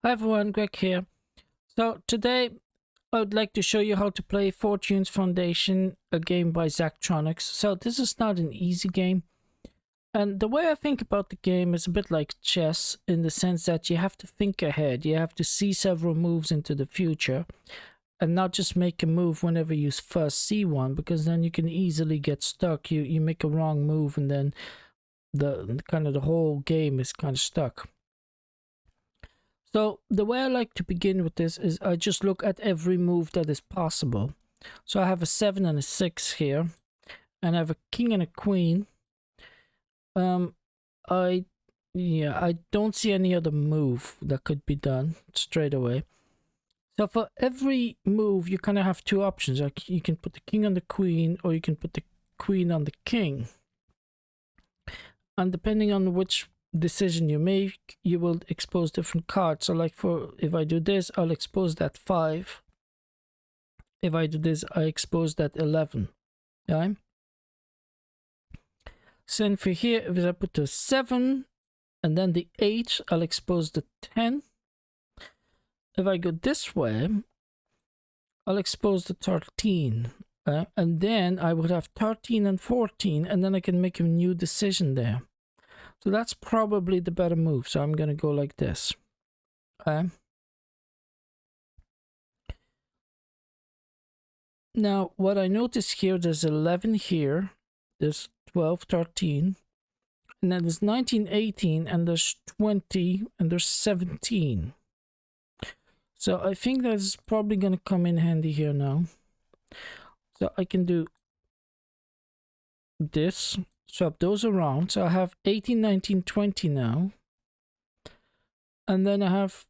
Hi everyone, Greg here. So today I would like to show you how to play Fortune's Foundation, a game by Zachtronics. So this is not an easy game. And the way I think about the game is a bit like chess, in the sense that you have to think ahead. You have to see several moves into the future and not just make a move whenever you first see one, because then you can easily get stuck. You make a wrong move and then the whole game is kind of stuck. So the way I like to begin with this is I just look at every move that is possible. So I have a 7 and a 6 here, and I have a king and a queen. I don't see any other move that could be done straight away. So for every move, you kind of have two options. Like you can put the king on the queen, or you can put the queen on the king. And depending on which decision you make, you will expose different cards. So like if I do this, I'll expose that 5. If I do this, I expose that 11. Yeah. So for here, if I put the 7 and then the 8, I'll expose the 10. If I go this way, I'll expose the 13. And then I would have 13 and 14, and then I can make a new decision there. So that's probably the better move. So I'm going to go like this. Okay. Now, what I notice here, there's 11 here. There's 12, 13. And then there's 19, 18. And there's 20. And there's 17. So I think that's probably going to come in handy here now. So I can do this. Swap those around. So I have 18, 19, 20 now. And then I have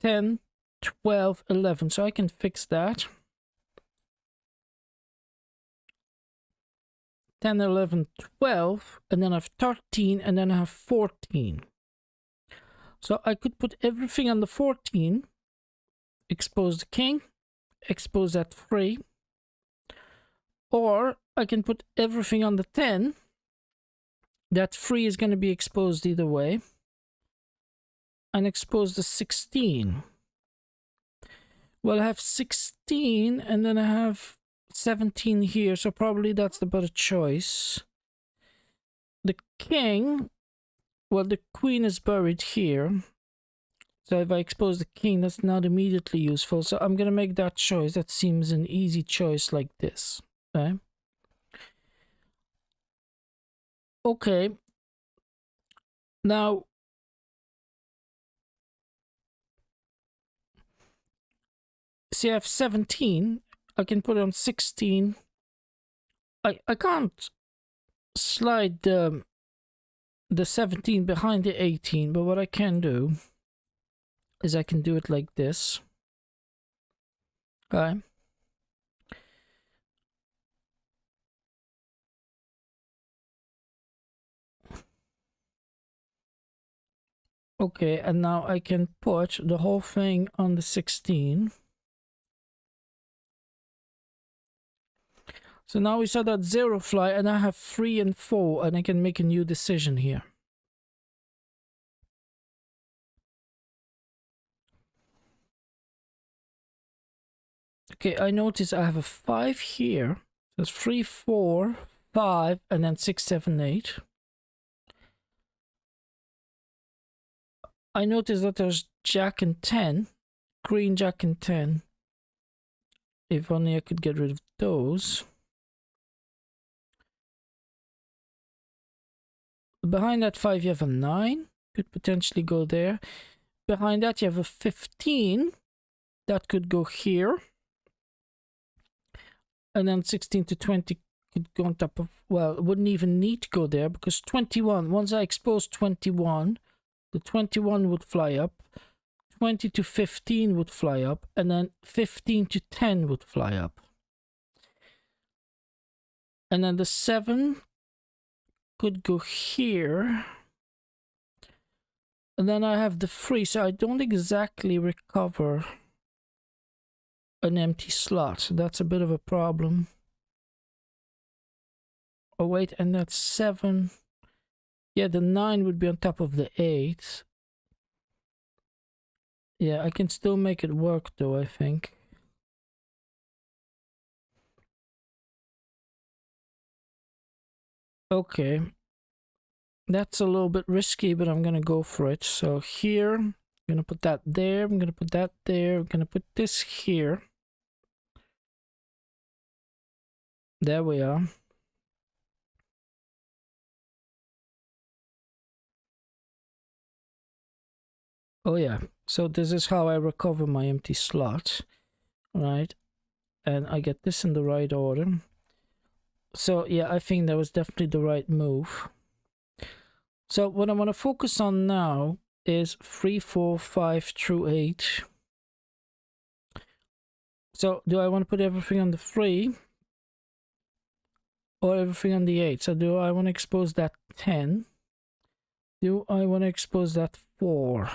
10, 12, 11. So I can fix that. 10, 11, 12. And then I have 13. And then I have 14. So I could put everything on the 14. Expose the king. Expose that 3. Or I can put everything on the 10. That 3 is going to be exposed either way. And expose the 16. Well, I have 16 and then I have 17 here. So probably that's the better choice. The king, well, the queen is buried here. So if I expose the king, that's not immediately useful. So I'm going to make that choice. That seems an easy choice like this. Okay. Now, see, I have 17. I can put it on 16. I can't slide the 17 behind the 18, but what I can do is I can do it like this. Okay. Okay, and now I can put the whole thing on the 16. So now we saw that 0 fly, and I have 3 and 4, and I can make a new decision here. Okay, I notice I have a 5 here. There's 3, 4, 5, and then 6, 7, 8. I notice that there's Jack and 10. Green, Jack, and 10. If only I could get rid of those. Behind that 5, you have a 9. Could potentially go there. Behind that, you have a 15. That could go here. And then 16 to 20 could go on top of... Well, it wouldn't even need to go there, because 21... Once I expose 21... The 21 would fly up, 20 to 15 would fly up, and then 15 to 10 would fly up. And then the 7 could go here. And then I have the 3, so I don't exactly recover an empty slot. That's a bit of a problem. Oh wait, and that's 7... Yeah, the 9 would be on top of the 8. Yeah, I can still make it work though, I think. Okay. That's a little bit risky, but I'm gonna go for it. So here, I'm gonna put that there, I'm gonna put that there, I'm gonna put this here. There we are. Oh yeah, so this is how I recover my empty slot, right? And I get this in the right order. So yeah, I think that was definitely the right move. So what I want to focus on now is 3, 4, 5 through 8. So do I want to put everything on the 3 or everything on the 8? So do I want to expose that 10? Do I want to expose that 4?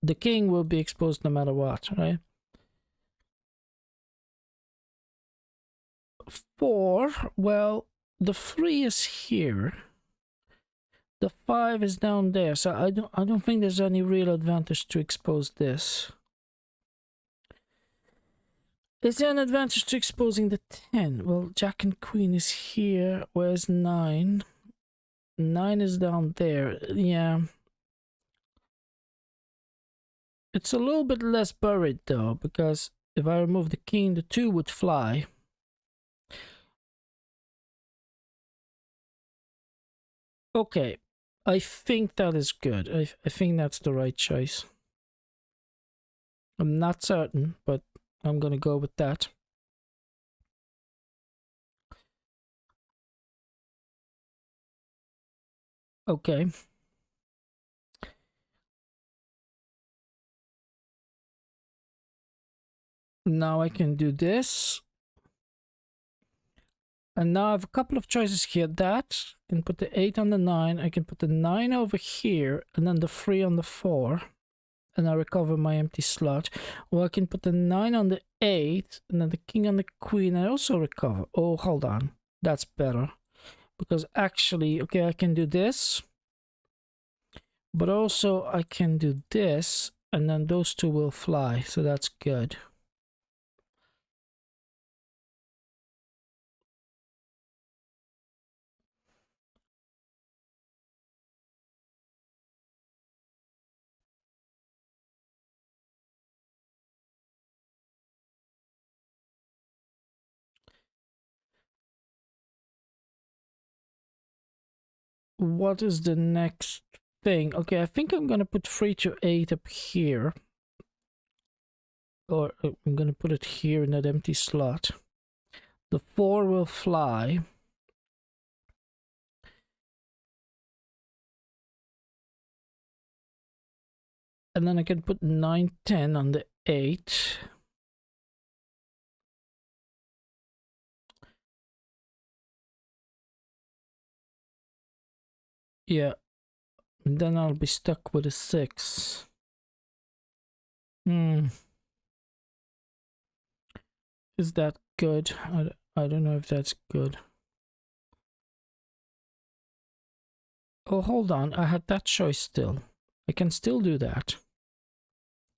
The king will be exposed no matter what, right? 4, well, the 3 is here. The 5 is down there, so I don't think there's any real advantage to expose this. Is there an advantage to exposing the 10? Well, Jack and Queen is here. Where's 9? 9 is down there. Yeah. It's a little bit less buried though, because if I remove the king, the 2 would fly. Okay. I think that is good. I think that's the right choice. I'm not certain, but I'm gonna go with that. Okay. Now I can do this. And now I have a couple of choices here. That, I can put the 8 on the 9. I can put the 9 over here and then the 3 on the 4. And I recover my empty slot. Or I can put the 9 on the 8 and then the king on the queen. I also recover. Oh, hold on. That's better. Because actually, okay, I can do this. But also I can do this. And then those two will fly. So that's good. What is the next thing? Okay, I think I'm gonna put 3 to 8 up here. Or I'm gonna put it here in that empty slot. The 4 will fly. And then I can put 9, 10 on the 8. Yeah. And then I'll be stuck with a 6. Is that good? I don't know if that's good. Oh, hold on. I had that choice still. I can still do that.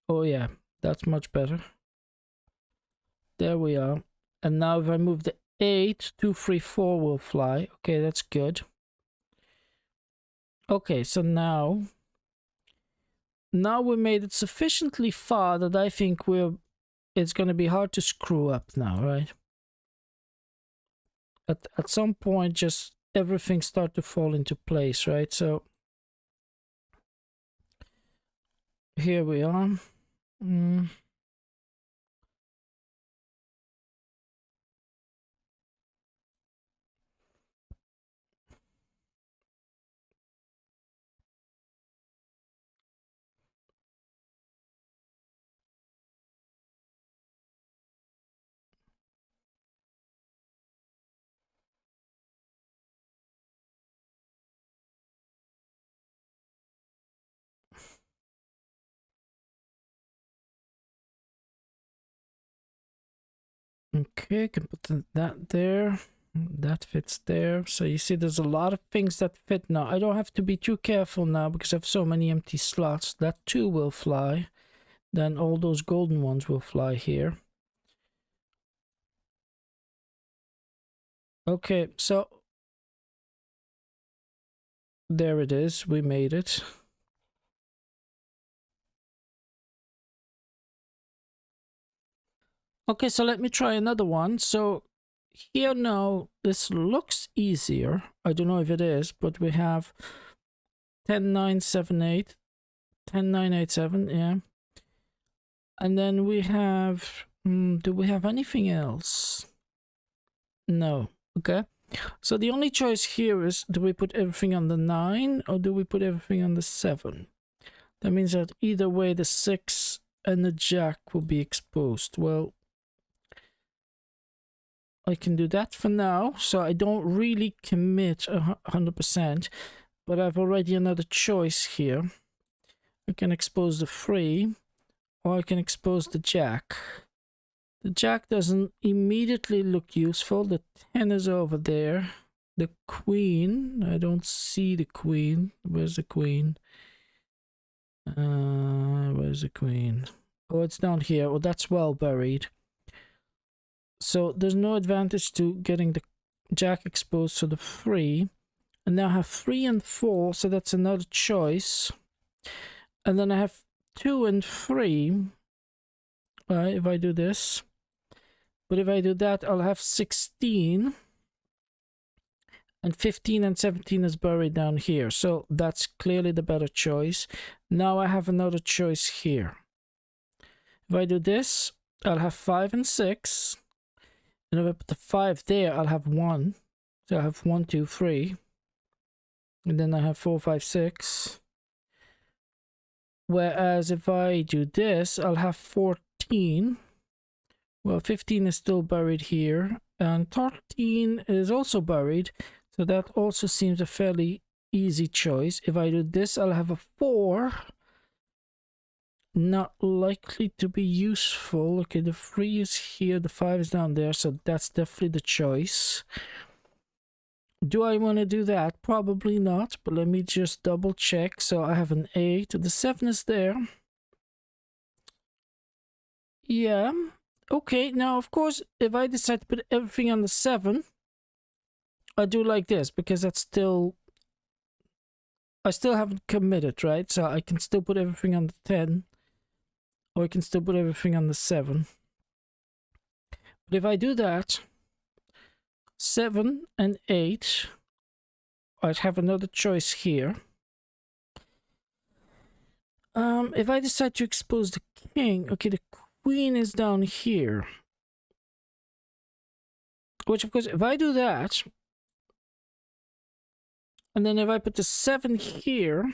Oh, yeah. That's much better. There we are. And now if I move the 8, 2, 3, 4 will fly. Okay, that's good. Okay, so now we made it sufficiently far that I think it's going to be hard to screw up now, right? At some point, just everything start to fall into place, right? So here we are. Okay, I can put that there. That fits there. So you see there's a lot of things that fit now. I don't have to be too careful now because I have so many empty slots. That too will fly. Then all those golden ones will fly here. Okay, so there it is. We made it. Okay, so let me try another one. So here now, this looks easier. I don't know if it is, but we have 10978, 10987, yeah. And then we have, do we have anything else? No. Okay. So the only choice here is, do we put everything on the 9 or do we put everything on the 7? That means that either way the 6 and the jack will be exposed. Well, I can do that for now, so I don't really commit 100%, but I've already another choice here. I can expose the 3, or I can expose the jack. The jack doesn't immediately look useful. The 10 is over there. The queen, I don't see the queen. Where's the queen? Where's the queen? Oh, it's down here. Oh, that's well buried. So there's no advantage to getting the jack exposed to the 3. And now I have 3 and 4, so that's another choice. And then I have 2 and 3. If I do this. But if I do that, I'll have 16. And 15 and 17 is buried down here. So that's clearly the better choice. Now I have another choice here. If I do this, I'll have 5 and 6. And if I put the 5 there, I'll have 1. So I have 1, 2, 3. And then I have 4, 5, 6. Whereas if I do this, I'll have 14. Well, 15 is still buried here. And 13 is also buried. So that also seems a fairly easy choice. If I do this, I'll have a 4. Not likely to be useful. Okay, the 3 is here, the 5 is down there, so that's definitely the choice. Do I want to do that? Probably not, but let me just double check. So I have an 8, the 7 is there. Yeah, okay, now of course, if I decide to put everything on the 7, I do like this, because that's still... I still haven't committed, right? So I can still put everything on the 10. Or I can still put everything on the 7. But if I do that, 7 and 8, I'd have another choice here. If I decide to expose the king, okay, the queen is down here. Which, of course, if I do that, and then if I put the 7 here,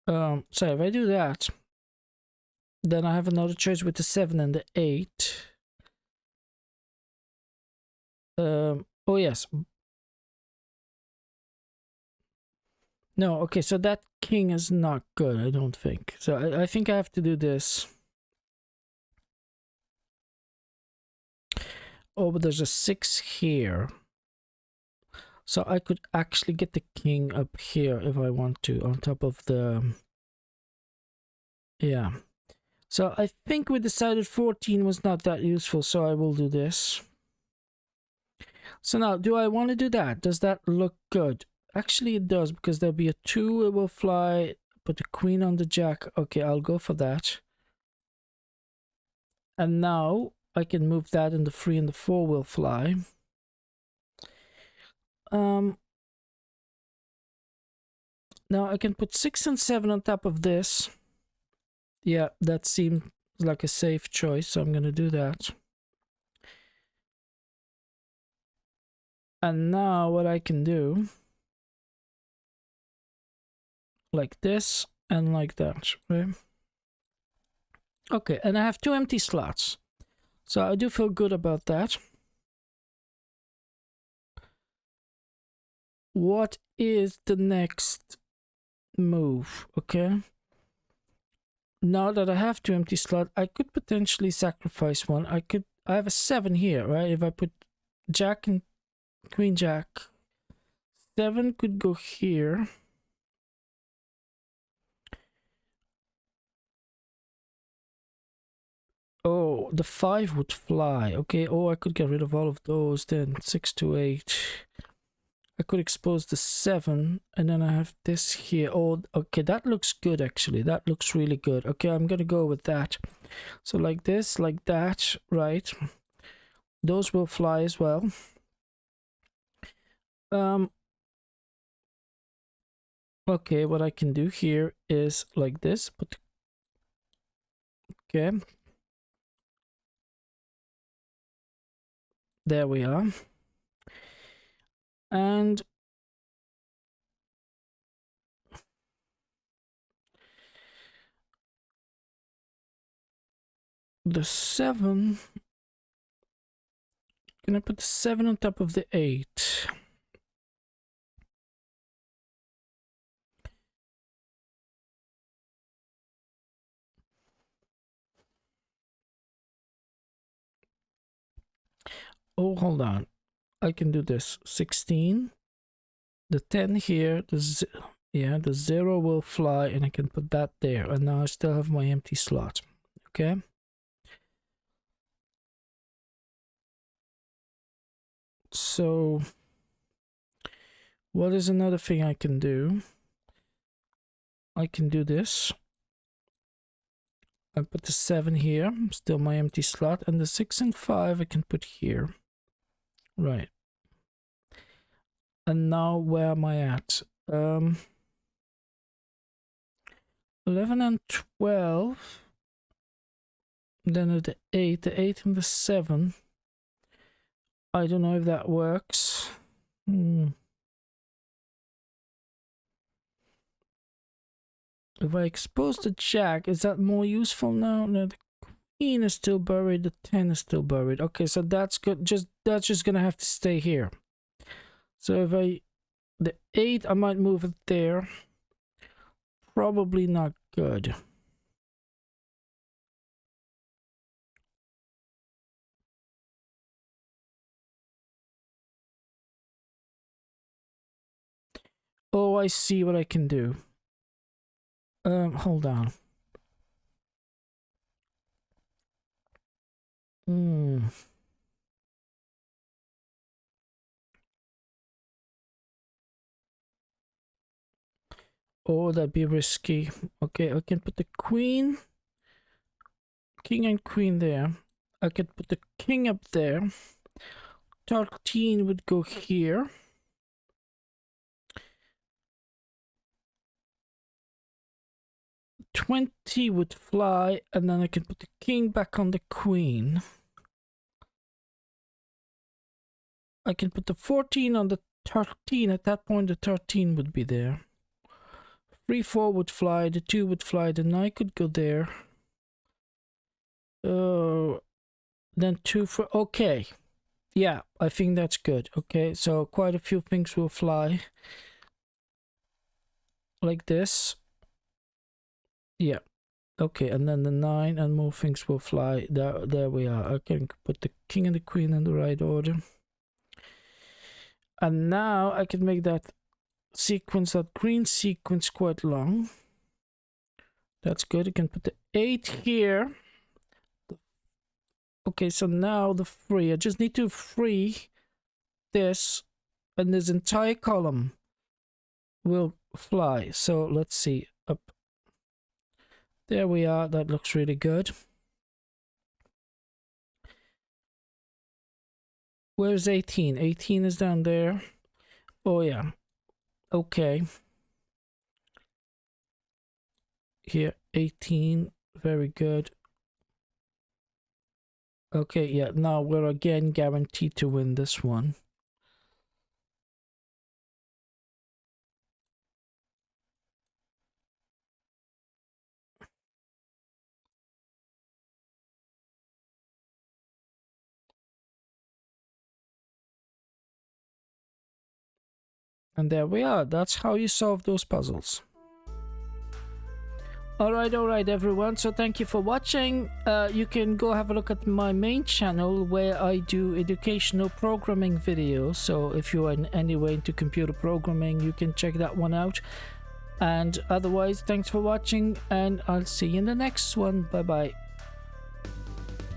sorry, if I do that, then I have another choice with the 7 and the 8. Oh yes. No, okay, so that king is not good, I don't think. So I think I have to do this. Oh, but there's a 6 here. So I could actually get the king up here if I want to, on top of the... Yeah. So I think we decided 14 was not that useful, so I will do this. So now, do I want to do that? Does that look good? Actually, it does, because there'll be a 2, it will fly, put the queen on the jack. Okay, I'll go for that. And now I can move that, and the 3 and the 4 will fly. Now I can put 6 and 7 on top of this. Yeah, that seemed like a safe choice, so I'm going to do that. And now what I can do, like this and like that, right? Okay, and I have 2 empty slots. So I do feel good about that. What is the next move? Okay. Now that I have 2 empty slots, I could potentially sacrifice one. I have a 7 here, right? If I put Jack and Queen Jack, 7 could go here. Oh, the 5 would fly. Okay, oh, I could get rid of all of those then. 6 to 8. I could expose the 7, and then I have this here. Oh, okay, that looks good actually. That looks really good. Okay, I'm gonna go with that. So like this, like that, right? Those will fly as well. Okay, what I can do here is like this, but okay. There we are. And the 7, can I put the 7 on top of the 8? Oh, hold on. I can do this. 16. The 10 here. The 0 will fly, and I can put that there. And now I still have my empty slot. Okay. So, what is another thing I can do? I can do this. I put the 7 here, still my empty slot, and the 6 and 5 I can put here. Right. And now where am I at? 11 and 12. Then the 8 and the 7. I don't know if that works. If I expose the Jack, is that more useful now? No, the Queen is still buried, the 10 is still buried. Okay, so that's good. That's just gonna have to stay here. So if the 8, I might move it there. Probably not good. Oh, I see what I can do. Hold on. Oh, that'd be risky. Okay, I can put the Queen, King and Queen there. I could put the King up there. 13 would go here. 20 would fly, and then I can put the King back on the Queen. I can put the 14 on the 13. At that point, the 13 would be there. 3, 4 would fly, the 2 would fly, the 9 could go there. Then 2 for... Okay. Yeah, I think that's good. Okay, so quite a few things will fly. Like this. Yeah. Okay, and then the 9 and more things will fly. There we are. I can put the King and the Queen in the right order. And now I can make that sequence, that green sequence, quite long. That's good. I can put the 8 here. Okay, so now the 3. I just need to free this, and this entire column will fly. So let's see. Up. There we are. That looks really good. Where's 18? 18 is down there. Oh, yeah. Okay. Here, 18. Very good. Okay, yeah. Now we're again guaranteed to win this one. And there we are. That's how you solve those puzzles. Alright, everyone. So thank you for watching. You can go have a look at my main channel where I do educational programming videos. So if you are in any way into computer programming, you can check that one out. And otherwise, thanks for watching, and I'll see you in the next one. Bye bye.